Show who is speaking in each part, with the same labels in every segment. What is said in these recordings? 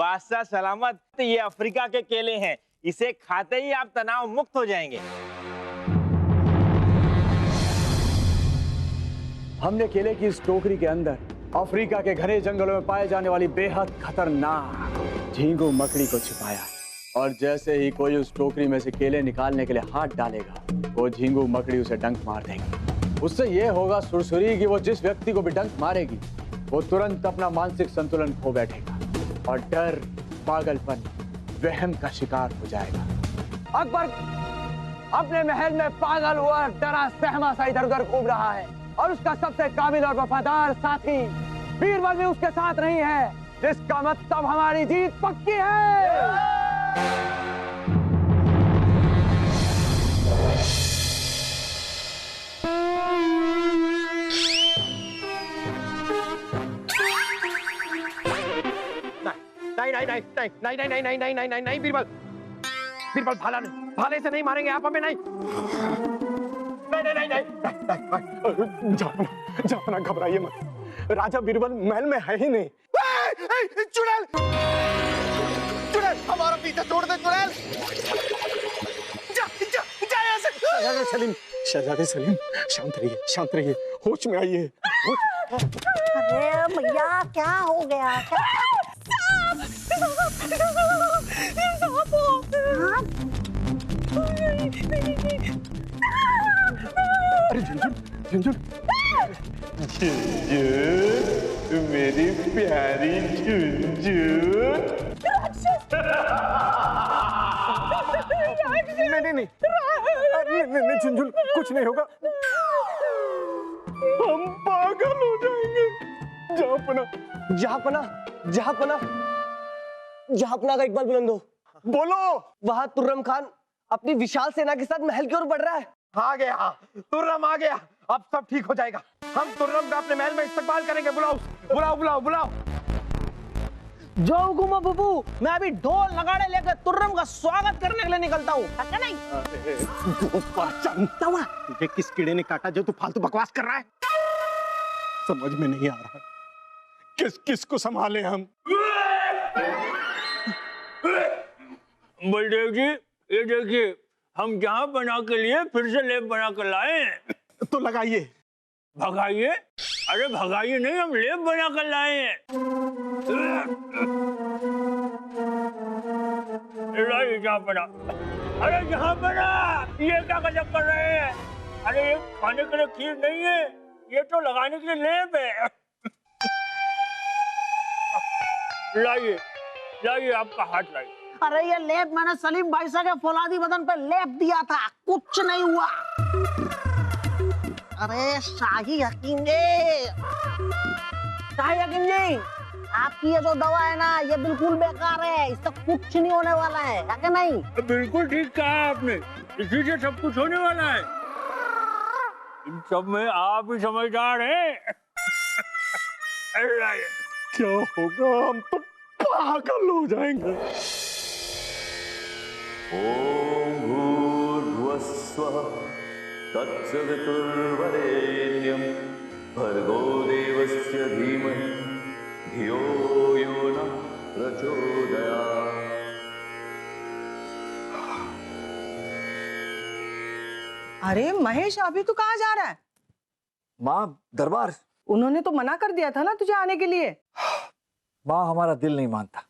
Speaker 1: बादशाह सलामत, ये अफ्रीका के केले हैं, इसे खाते ही आप तनाव मुक्त हो जाएंगे।
Speaker 2: हमने केले की इस टोकरी के अंदर अफ्रीका के घने जंगलों में पाए जाने वाली बेहद खतरनाक झींगू मकड़ी को छिपाया, और जैसे ही कोई उस टोकरी में से केले निकालने के लिए हाथ डालेगा, वो झींगू मकड़ी उसे डंक मार देगी। उससे यह होगा सुरसुरी कि वो जिस व्यक्ति को भी डंक मारेगी, वो तुरंत अपना मानसिक संतुलन खो बैठेगा और डर, पागलपन, वहम का शिकार हो जाएगा। अकबर अपने महल में पागल हुआ, डरा सहमा सा इधर उधर घूम रहा है, और उसका सबसे काबिल और वफादार साथी बीरबल भी उसके साथ नहीं है, जिसका मतलब हमारी जीत पक्की है।
Speaker 3: नहीं बीरबल, बीरबल भाला नहीं, भाले से नहीं मारेंगे आप हमें, नहीं नहीं नहीं नहीं, जापना घबराइए मत, राजा बीरबल महल में है ही नहीं। चुड़ैल, चुड़ैल हमारा पीछा छोड़ दे, चुड़ैल जा जा जा यहाँ से। शहजादे सलीम, शहजादे सलीम, शांत रहिए, होश में आइए।
Speaker 4: अरे भैया क्या हो गया?
Speaker 3: अरे झुनझुन, झुनझुन, मेरी प्यारी झुनझुन। नहीं झुनझुन, कुछ नहीं होगा, हम पागल हो जाएंगे। जहापना, जहापना, जहापना, जहापना का इकबाल बुलंद हो। बोलो। वहाँ तुर्रम खान अपनी विशाल सेना के साथ महल की ओर बढ़ रहा है। आ गया, तुर्रम आ गया, अब सब ठीक हो जाएगा। हम तुर्रम का अपने महल में इस्तकबाल करेंगे। बुलाओ बुलाओ बुलाओ बुलाओ।
Speaker 4: जो हुकुम हो बुबू, मैं अभी ढोल नगाड़े लेकर तुर्रम का स्वागत करने के लिए निकलता हूँ। नहीं
Speaker 3: तुझे किस कीड़े ने काटा जो तू फालतू बकवास कर रहा है? समझ में नहीं आ रहा किस किस को संभाले हम।
Speaker 1: बलदेव जी, ये देखिए, हम जहाँ बना के लिए फिर से लेप बना कर लाए हैं।
Speaker 3: तो लगाइए।
Speaker 1: भगाइए? अरे भगाइए नहीं, हम लेप बना कर लाए हैं। जहाँ बना, अरे जहाँ बना, ये क्या गजब कर रहे हैं? अरे ये खाने के लिए खीर नहीं है, ये तो लगाने के लिए लेप है। लाइए लाइए, आपका हाथ लाइए।
Speaker 4: अरे ये लेप मैंने सलीम भाई साहब के फौलादी बदन पे लेप दिया था, कुछ नहीं हुआ। अरे शाही हकीम जी, शाही हकीम जी, आपकी ये जो दवा है ना, ये बिल्कुल बेकार है, इससे कुछ नहीं होने वाला है, क्या नहीं?
Speaker 1: बिल्कुल ठीक कहा आपने, इसी से सब कुछ होने वाला है। इन सब में आप ही समझदार हैं।
Speaker 3: क्या होगा? हम तो पागल हो जाएंगे।
Speaker 5: ओम भूर्भुवस्सुः तत्सवितुर्वरेण्यं भर्गो देवस्य धीमहि धियो यो नः प्रचोदयात्।
Speaker 6: अरे महेश, अभी तू कहाँ जा रहा है?
Speaker 7: माँ, दरबार।
Speaker 6: उन्होंने तो मना कर दिया था ना तुझे आने के लिए।
Speaker 7: माँ, हमारा दिल नहीं मानता।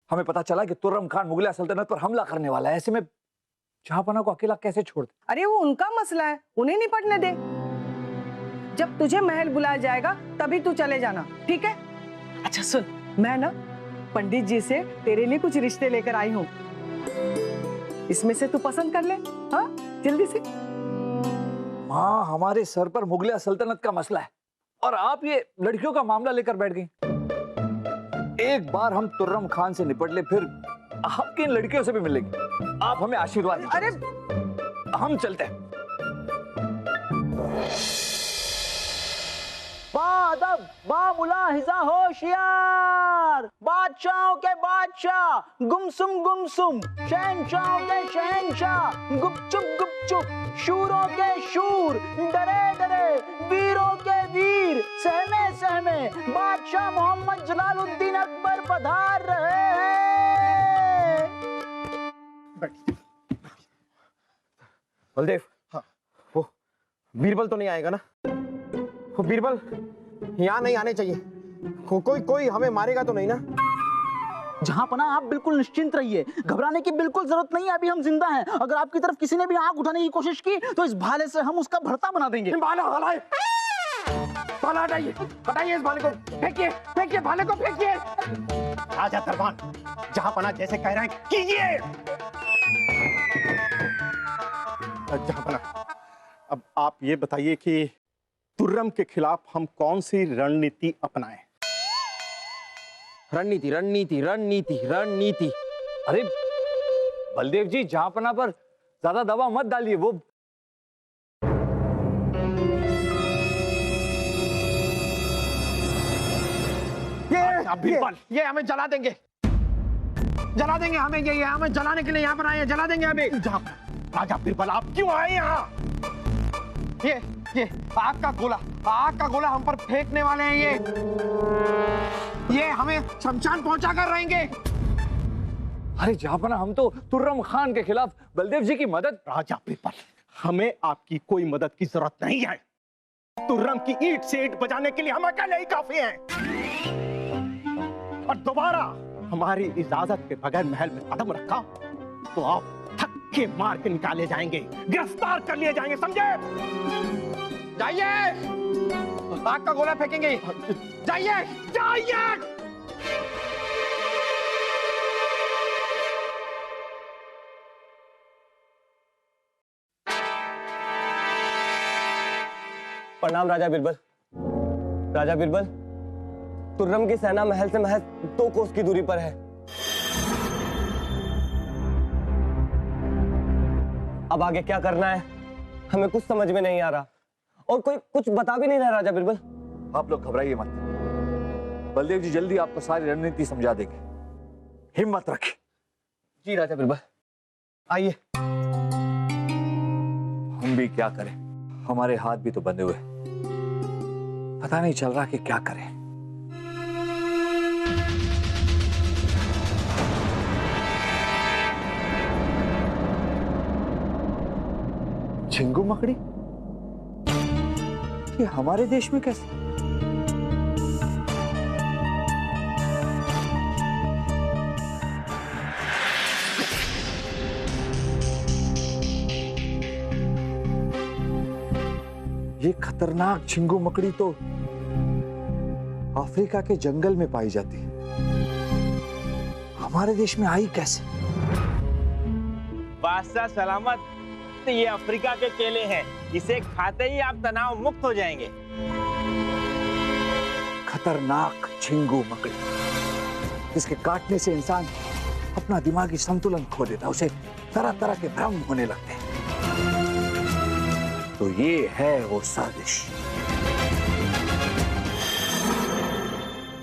Speaker 7: हमें पता चला कि तुर्रम खान मुगलिया सल्तनत पर हमला करने वाला है, ऐसे में जहांपना को अकेला कैसे छोड़ दे?
Speaker 6: अरे वो उनका मसला है, उन्हें निपटने दे। जब तुझे महल बुलाया जाएगा तभी तू चले जाना, ठीक है? अच्छा सुन, मैं ना पंडित जी से तेरे लिए कुछ रिश्ते लेकर आई हूँ, इसमें से तू पसंद कर ले। हाँ, जल्दी से।
Speaker 7: माँ, हमारे सर पर मुगलिया सल्तनत का मसला है और आप ये लड़कियों का मामला लेकर बैठ गई। एक बार हम तुर्रम खान से निपट ले, फिर आपकी इन लड़कियों से भी मिलेंगे। आप हमें आशीर्वाद दीजिए।
Speaker 6: अरे
Speaker 7: हम चलते हैं।
Speaker 4: वाह
Speaker 8: अदब, बामुलाहिजा होशियार, बादशाहों के बादशाह, गुमसुम, शहंशाहों के शहंशाह, गुपचुप, शूरों के शूर, डरे, वीरों के वीर, सहमे, बादशाह मोहम्मद जलालुद्दीन अकबर पधार रहे हैं।
Speaker 3: बलदेव, हाँ, वो बीरबल तो नहीं आएगा ना? वो बीरबल यहाँ नहीं आने चाहिए। कोई हमें मारेगा तो नहीं ना?
Speaker 8: जहांपना आप बिल्कुल निश्चिंत रहिए, घबराने की बिल्कुल जरूरत नहीं है। अभी हम जिंदा हैं। अगर आपकी तरफ किसी ने भी आंख उठाने की कोशिश की तो इस भाले से हम उसका भरता बना देंगे।
Speaker 3: भाला हटाइए, हटाइए इस भाले को, फेंकिए भाले को, फेंकिए। राजा दरबान, जहांपना जैसे कह रहे हैं कीजिए। जहांपना, अब आप ये बताइए कि तुर्रम के खिलाफ हम कौन सी रणनीति अपनाएं?
Speaker 7: रणनीति। अरे बलदेव जी, जहांपना पर ज्यादा दबाव मत डालिए। वो
Speaker 3: ये हमें जला देंगे हमें। ये हमें जलाने के लिए यहाँ पर आए हैं, जला देंगे हमें। राजा बीरबल, आप क्यों आए यहाँ? ये आग का गोला हम पर फेंकने वाले हैं। ये हमें शमशान पहुंचा कर रहेंगे।
Speaker 7: अरे जहांपना, हम तो तुर्रम खान के खिलाफ बलदेव जी की मदद।
Speaker 3: राजा बीरबल, हमें आपकी कोई मदद की जरूरत नहीं है। तुर्रम की ईंट से ईंट बजाने के लिए हम अकेले ही काफी हैं। और दोबारा हमारी इजाजत के बगैर महल में कदम रखा तो आप थक्के मार के निकाले जाएंगे, गिरफ्तार कर लिए जाएंगे, समझे? जाइए, आग का गोला फेंकेंगे। जाइए।
Speaker 9: प्रणाम राजा बीरबल। तुर्रम की सेना महल से महज 2 कोस की दूरी पर है। अब आगे क्या करना है हमें कुछ समझ में नहीं आ रहा, और कोई कुछ बता भी नहीं रहा। राजा बीरबल,
Speaker 7: आप लोग घबराइए मत, बलदेव जी जल्दी आपको सारी रणनीति समझा देंगे। हिम्मत रखें।
Speaker 9: जी राजा बीरबल, आइए।
Speaker 7: हम भी क्या करें, हमारे हाथ भी तो बंधे हुए, पता नहीं चल रहा कि क्या करें। झिंगू मकड़ी ये हमारे देश में कैसे? ये खतरनाक झिंगू मकड़ी तो अफ्रीका के जंगल में पाई जाती है, हमारे देश में आई कैसे?
Speaker 1: बादशाह सलामत, तो ये अफ्रीका के केले हैं, इसे खाते ही आप तनाव मुक्त हो जाएंगे।
Speaker 7: खतरनाक झिंगू मकड़ी, इसके काटने से इंसान अपना दिमागी संतुलन खो देता, उसे तरह तरह के भ्रम होने लगते हैं। तो ये है वो साजिश।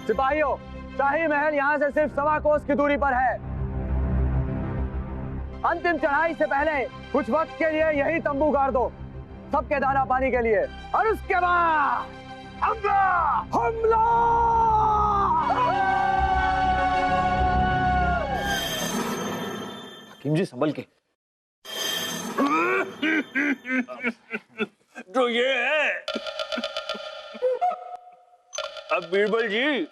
Speaker 2: सिपाहियों, शाही महल यहाँ से सिर्फ 1.25 कोस की दूरी पर है। अंतिम चढ़ाई से पहले कुछ वक्त के लिए यही तंबू गाड़ दो, सबके दाना पानी के लिए, और उसके बाद हमला!
Speaker 7: हकीम जी संभल के।
Speaker 1: तो ये है। अब बीरबल जी,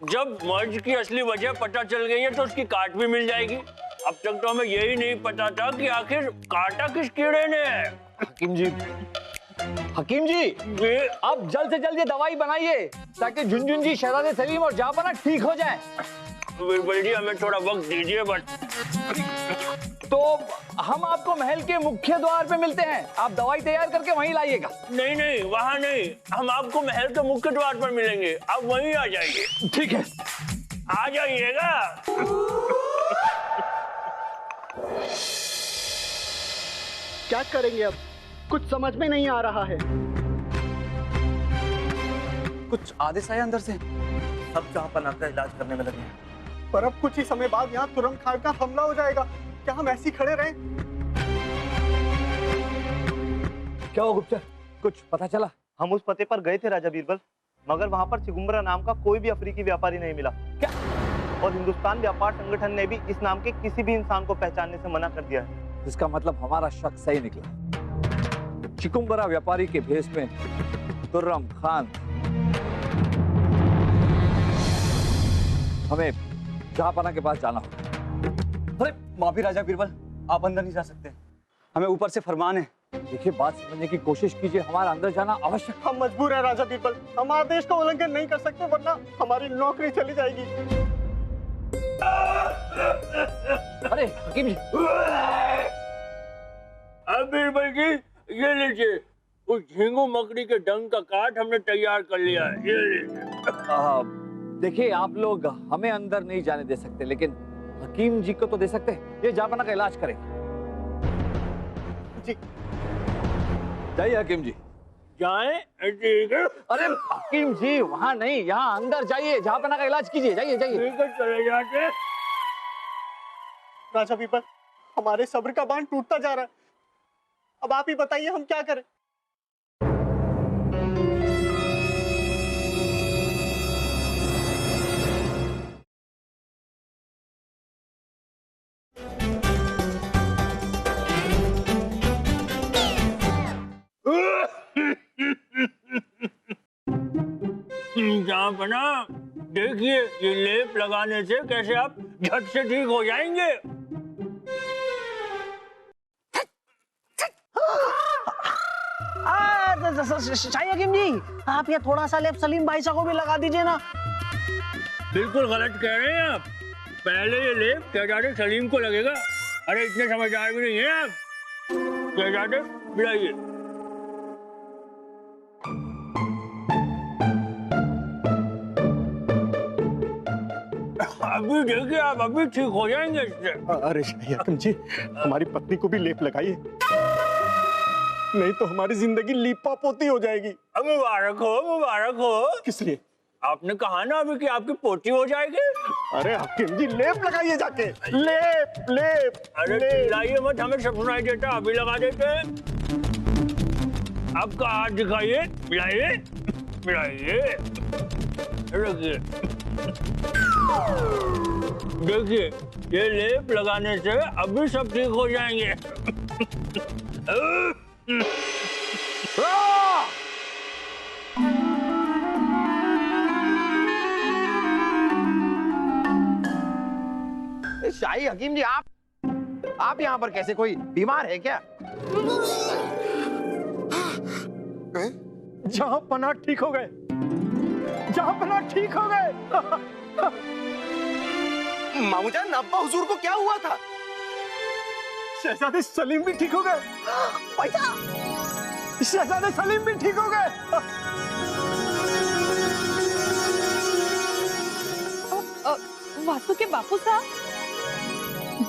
Speaker 1: जब मर्ज की असली वजह पता चल गई है तो उसकी काट भी मिल जाएगी। अब तक तो हमें यही नहीं पता था कि आखिर काटा किस कीड़े ने है।
Speaker 7: हकीम जी आप जल्द से जल्द ये दवाई बनाइए ताकि झुनझुन जी, शहजादे सलीम और जहांपना ठीक हो जाएं।
Speaker 1: बीरबल जी हमें थोड़ा वक्त दीजिए बस।
Speaker 7: तो हम आपको महल के मुख्य द्वार पे मिलते हैं, आप दवाई तैयार करके वहीं लाइएगा।
Speaker 1: नहीं, वहाँ नहीं, हम आपको महल के मुख्य द्वार पर मिलेंगे, आप वहीं आ जाइए।
Speaker 7: ठीक है,
Speaker 1: आ जाइएगा।
Speaker 10: क्या करेंगे अब, कुछ समझ में नहीं आ रहा है।
Speaker 2: कुछ आदेश आया अंदर से?
Speaker 3: सब जहाँपना का इलाज करने में लगे हैं।
Speaker 10: पर अब कुछ ही समय बाद यहाँ तुरंत खान का हमला हो जाएगा। क्या हम ऐसे ही खड़े रहें?
Speaker 7: क्या हो गुप्ता, कुछ पता चला?
Speaker 3: हम उस पते पर गए थे राजा बीरबल, मगर वहाँ पर चिगुम्बरा नाम का कोई भी अफ्रीकी व्यापारी नहीं मिला।
Speaker 7: क्या?
Speaker 3: और हिंदुस्तान व्यापार संगठन ने भी इस नाम के किसी भी इंसान को पहचानने से मना कर दिया है।
Speaker 7: इसका मतलब हमारा शक सही निकला। चिकुम्बरा व्यापारी के भेष में तुर्रम खान। हमें जहांपना के पास जाना होगा।
Speaker 2: अरे माफी राजा बीरबल, आप अंदर नहीं जा सकते, हमें ऊपर से फरमान है।
Speaker 7: देखिए, बात समझने की कोशिश कीजिए, हमारा अंदर जाना आवश्यक।
Speaker 10: हम मजबूर हैं राजा बीरबल, हम आदेश का उल्लंघन नहीं कर सकते वरना हमारी नौकरी चली जाएगी।
Speaker 7: अरे हकीम जी,
Speaker 1: अब बीरबल जी ये लीजिए, उस झींगू मकड़ी के डंक का काट हमने तैयार कर लिया है, ये लीजिए।
Speaker 7: देखिए, आप लोग हमें अंदर नहीं जाने दे सकते, लेकिन हकीम जी को तो दे सकते हैं। ये जहांपना का इलाज करेंगे।
Speaker 10: जी
Speaker 7: जाइए हकीम जी।
Speaker 1: जाएं? ठीक है,
Speaker 7: अरे हकीम जी, वहां नहीं, यहाँ अंदर जाइए, जहांपना का इलाज कीजिए। जाइए जाइए।
Speaker 1: ठीक है, चले जाते।
Speaker 10: राजा बीरबल, हमारे सब्र का बांध टूटता जा रहा है। अब आप ही बताइए हम क्या करें?
Speaker 1: जहांपना, देखिए ये लेप लगाने से कैसे आप झट से ठीक हो जाएंगे।
Speaker 4: शाही हकीम जी, आप ये थोड़ा सा लेप सलीम भाई साहब को भी लगा दीजिए ना।
Speaker 1: बिल्कुल गलत कह रहे हैं आप। पहले ये लेप शहजादे सलीम को लगेगा। अरे इतने समझदार भी नहीं है आप। शहजादे बुलाइए। अभी देखिए, आप अभी ठीक हो जाएंगे इससे।
Speaker 10: अरे शाही हकीम जी, हमारी पत्नी को भी लेप लगाइए, नहीं तो हमारी जिंदगी लीपा पोती हो जाएगी।
Speaker 1: मुबारक हो, मुबारक हो।
Speaker 10: किस लिए?
Speaker 1: आपने कहा ना अभी कि आपकी पोती हो जाएगी।
Speaker 10: अरे हकीम जी, लेप लगाइए जाके, लेप लेप।
Speaker 1: अरे चिल्लाइए मत, हमें सब सुनाई देता, अभी लगा देते हैं। आपका हाथ दिखाइए, मिलाइए मिलाइए, रखिए। देखिए, ये लेप लगाने से अभी सब ठीक हो जाएंगे।
Speaker 11: शाही हकीम जी, आप यहाँ पर कैसे? कोई बीमार है क्या?
Speaker 10: जहांपना ठीक हो गए, जहांपना ठीक हो गए।
Speaker 11: मामूजान, अब्बा हुजूर को क्या हुआ था?
Speaker 10: शहजादे सलीम भी ठीक हो गए। शहजादे सलीम भी ठीक हो गए।
Speaker 6: वासु के बापू साहब,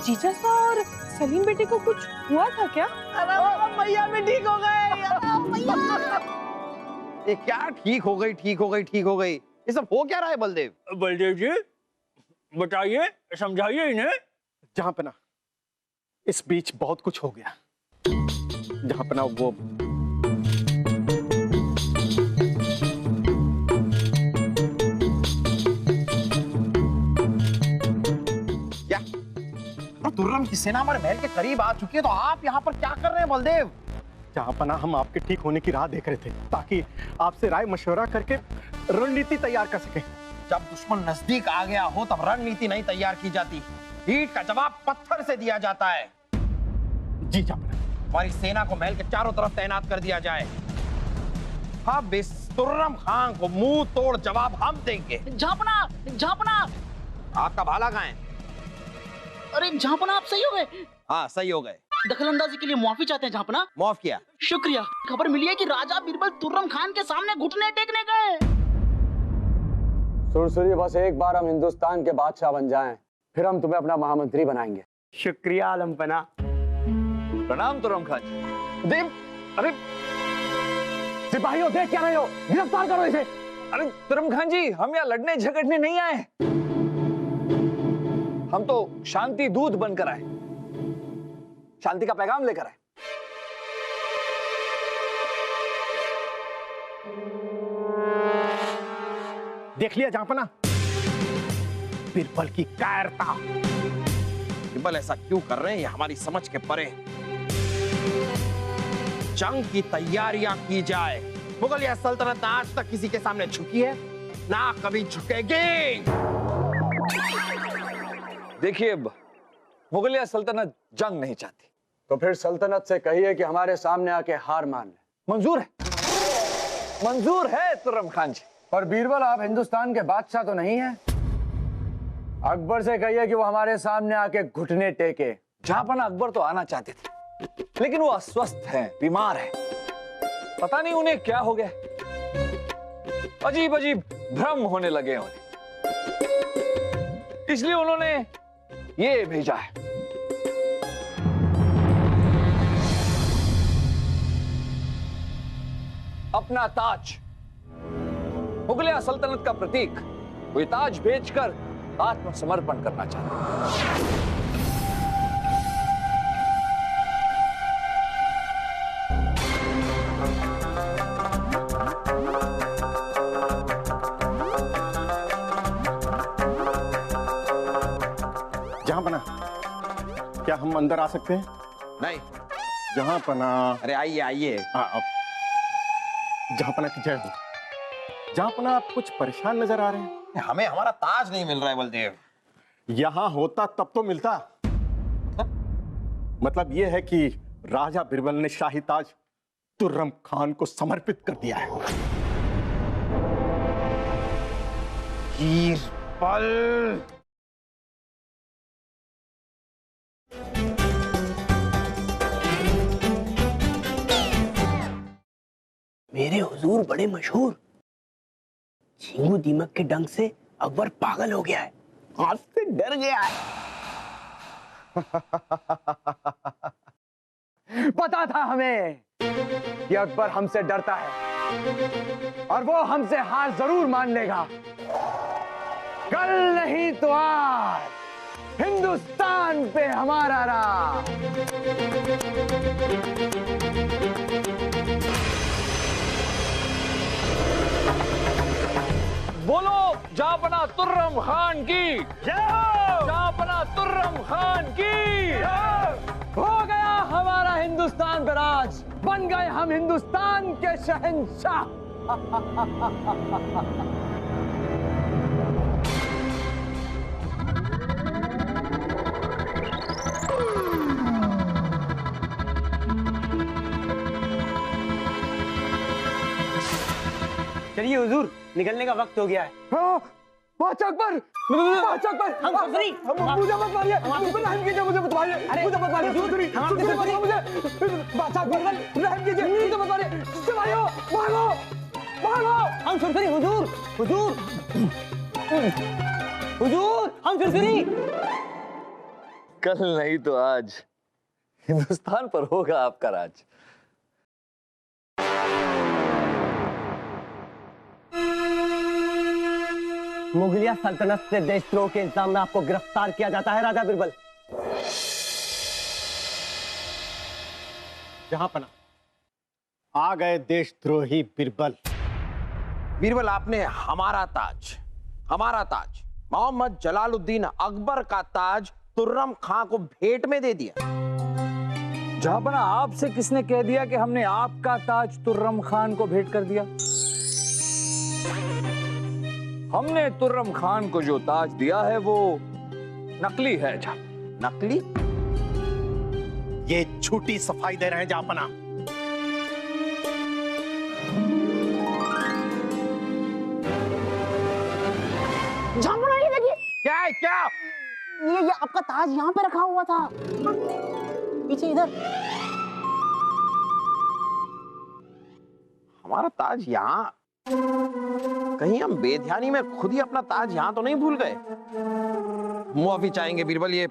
Speaker 6: जीजा सा और सलीम बेटे को कुछ हुआ था क्या?
Speaker 4: अरे भैया भी ठीक हो गए।
Speaker 11: ये क्या ठीक हो गई, ठीक हो गई, ठीक हो गई? ये सब हो क्या रहा है बलदेव?
Speaker 1: बलदेव जी बताइए, समझाइए इन्हें।
Speaker 10: जहांपना, इस बीच बहुत कुछ हो गया। जहांपना, वो
Speaker 11: क्या? तुर्रम की सेना हमारे महल के करीब आ चुकी है, तो आप यहाँ पर क्या कर रहे हैं बलदेव?
Speaker 10: जहांपना, हम आपके ठीक होने की राह देख रहे थे ताकि आपसे राय मशवरा करके रणनीति तैयार कर सके।
Speaker 11: जब दुश्मन नजदीक आ गया हो तब रणनीति नहीं तैयार की जाती, ईंट का जवाब पत्थर से दिया जाता है।
Speaker 10: जी जहांपना।
Speaker 11: हमारी सेना को महल के चारों तरफ तैनात कर दिया जाए। अब इस तुर्रम खान को मुंह तोड़ जवाब हम देंगे।
Speaker 8: झापना, झापना,
Speaker 11: आपका भाला कहाँ है?
Speaker 8: अरे झापना, आप सही हो गए।
Speaker 11: हाँ, सही हो गए।
Speaker 8: दखलंदाजी के लिए माफी चाहते हैं झापना।
Speaker 11: माफ किया।
Speaker 8: शुक्रिया। खबर मिली है कि राजा बीरबल तुर्रम खान के सामने घुटने टेकने गए।
Speaker 2: सुनिए, बस एक बार हम हिंदुस्तान के बादशाह बन जाएं, फिर हम तुम्हें अपना महामंत्री बनाएंगे।
Speaker 3: शुक्रिया आलमपना।
Speaker 7: प्रणाम तुर्रम खान।
Speaker 2: देव, अरे सिपाहियों, देख क्या रहे हो? गिरफ्तार करो इसे।
Speaker 7: अरे तुर्रम खान जी, हम यहाँ लड़ने झगड़ने नहीं आए, हम तो शांति दूत बनकर आए, शांति का पैगाम लेकर आए।
Speaker 10: देख लिया जहांपना, बिरबल की कायरता।
Speaker 11: बिरबल ऐसा क्यों कर रहे हैं, ये हमारी समझ के परे है। जंग की तैयारियां की जाए। मुगलिया सल्तनत आज तक किसी के सामने झुकी है, ना कभी झुकेगी।
Speaker 7: देखिए, मुगलिया सल्तनत जंग नहीं चाहती,
Speaker 2: तो फिर सल्तनत से कहिए कि हमारे सामने आके हार मान ले।
Speaker 7: मंजूर है, मंजूर है तुर्रम खान जी।
Speaker 2: पर बीरबल, आप हिंदुस्तान के बादशाह तो नहीं हैं। अकबर से कहिए कि वो हमारे सामने आके घुटने टेके।
Speaker 7: जहांपना अकबर तो आना चाहते थे, लेकिन वो अस्वस्थ हैं, बीमार हैं। पता नहीं उन्हें क्या हो गया, अजीब अजीब भ्रम होने लगे उन्हें, इसलिए उन्होंने ये भेजा है। अपना ताज, मुगलिया सल्तनत का प्रतीक, वो ताज बेचकर आत्मसमर्पण करना चाहते हैं।
Speaker 10: जहांपना, क्या हम अंदर आ सकते हैं?
Speaker 11: नहीं।
Speaker 10: जहांपना,
Speaker 11: अरे आइए आइए।
Speaker 10: जहांपना की जय हो। जहांपना, आप कुछ परेशान नजर आ रहे हैं।
Speaker 11: हमें हमारा ताज नहीं मिल रहा है बलदेव।
Speaker 10: यहां होता तब तो मिलता। मतलब यह है कि राजा बिरबल ने शाही ताज तुर्रम खान को समर्पित कर दिया है।
Speaker 11: बीरबल,
Speaker 12: मेरे हुजूर बड़े मशहूर। झींगू दीमक के डंक से अकबर पागल हो गया है, आपसे डर गया है।
Speaker 2: पता था हमें कि अकबर हमसे डरता है और वो हमसे हार जरूर मान लेगा। कल नहीं तो आज हिंदुस्तान पे हमारा राज।
Speaker 7: बोलो जहांपना तुर्रम खान की जय हो, जहांपना तुर्रम खान की।
Speaker 2: हो गया हमारा हिंदुस्तान पे राज, बन गए हम हिंदुस्तान के शहंशाह।
Speaker 9: चलिए हुजूर, निकलने का वक्त हो गया है।
Speaker 2: बादशाह अकबर, बादशाह अकबर, मुझे मत मारिए, रहम कीजिए, मुझे मत मारिए, मुझे मत मारिए, मुझे बादशाह अकबर, रहम कीजिए, मुझे मत मारिए, भाइयों भागो भागो।
Speaker 9: हम सुरसरी हुजूर, हुजूर, हुजूर, हम सुरसरी।
Speaker 7: कल नहीं तो आज हिंदुस्तान पर होगा आपका राज।
Speaker 9: मुगलिया सल्तनत से देशद्रोह के इल्जाम में आपको गिरफ्तार किया जाता है राजा बिरबल।
Speaker 10: जहांपना, आ गए देशद्रोही बिरबल।
Speaker 11: बीरबल, आपने हमारा ताज मोहम्मद जलालुद्दीन अकबर का ताज तुर्रम खां को भेंट में दे दिया।
Speaker 7: जहांपना, आपसे किसने कह दिया कि हमने आपका ताज तुर्रम खान को भेंट कर दिया? हमने तुर्रम खान को जो ताज दिया है वो नकली है।
Speaker 11: नकली?
Speaker 10: ये झूठी सफाई दे रहे हैं जहांपना।
Speaker 12: जहांपना, ये देखिए।
Speaker 11: क्या है, क्या?
Speaker 12: ये आपका ताज यहाँ पे रखा हुआ था, पीछे इधर।
Speaker 11: हमारा ताज यहाँ? कहीं हम बेध्यानी में खुद ही अपना ताज यहाँ तो नहीं भूल गए? मुआफी चाहेंगे बीरबल। ये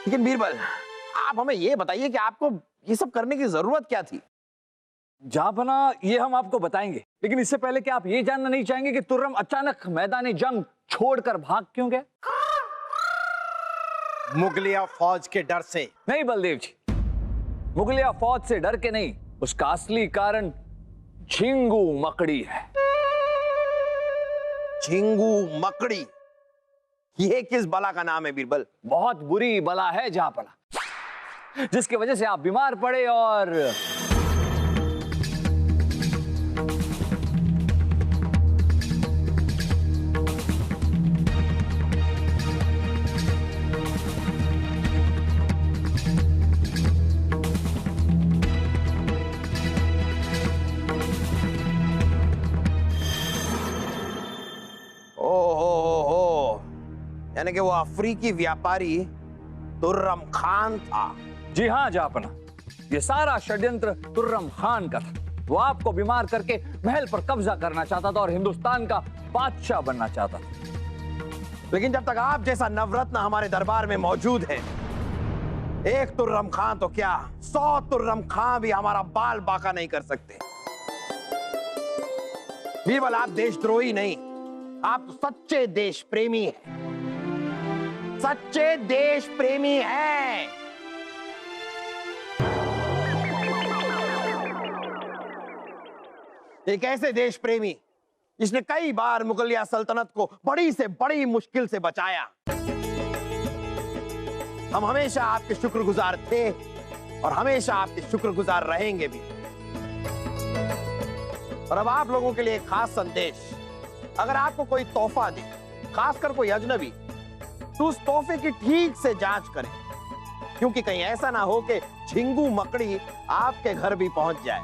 Speaker 11: लेकिन बीरबल, आप हमें ये बताइए कि आपको ये सब करने की जरूरत क्या थी?
Speaker 7: जहांपना ये हम आपको बताएंगे, लेकिन इससे पहले क्या आप ये जानना नहीं चाहेंगे कि तुर्रम अचानक मैदान जंग छोड़कर भाग क्यों गया?
Speaker 11: मुगलिया फौज के डर से।
Speaker 7: नहीं बलदेव जी, मुगलिया फौज से डर के नहीं, उसका असली कारण झिंगू मकड़ी है।
Speaker 11: झिंगू मकड़ी? ये किस बला का नाम है बीरबल?
Speaker 7: बहुत बुरी बला है जहांपना, जिसकी वजह से आप बीमार पड़े और
Speaker 11: यानी कि वो अफ्रीकी व्यापारी तुर्रम खान था।
Speaker 7: जी हाँ जहांपना, ये सारा षड्यंत्र तुर्रम खान का था। वो आपको बीमार करके महल पर कब्जा करना चाहता था और हिंदुस्तान का बादशाह बनना चाहता था।
Speaker 11: लेकिन जब तक आप जैसा नवरत्न हमारे दरबार में मौजूद है, एक तुर्रम खान तो क्या 100 तुर्रम खान भी हमारा बाल बाका नहीं कर सकते। बीरबल, आप देशद्रोही नहीं, आप सच्चे देश प्रेमी हैं। सच्चे देश प्रेमी हैं। एक ऐसे देश प्रेमी जिसने कई बार मुगलिया सल्तनत को बड़ी से बड़ी मुश्किल से बचाया। हम हमेशा आपके शुक्रगुजार थे और हमेशा आपके शुक्रगुजार रहेंगे भी। और अब आप लोगों के लिए एक खास संदेश, अगर आपको कोई तोहफा दे, खासकर कोई अजनबी, तो उस तोहफे की ठीक से जांच करें, क्योंकि कहीं ऐसा ना हो कि झिंगू मकड़ी आपके घर भी पहुंच जाए।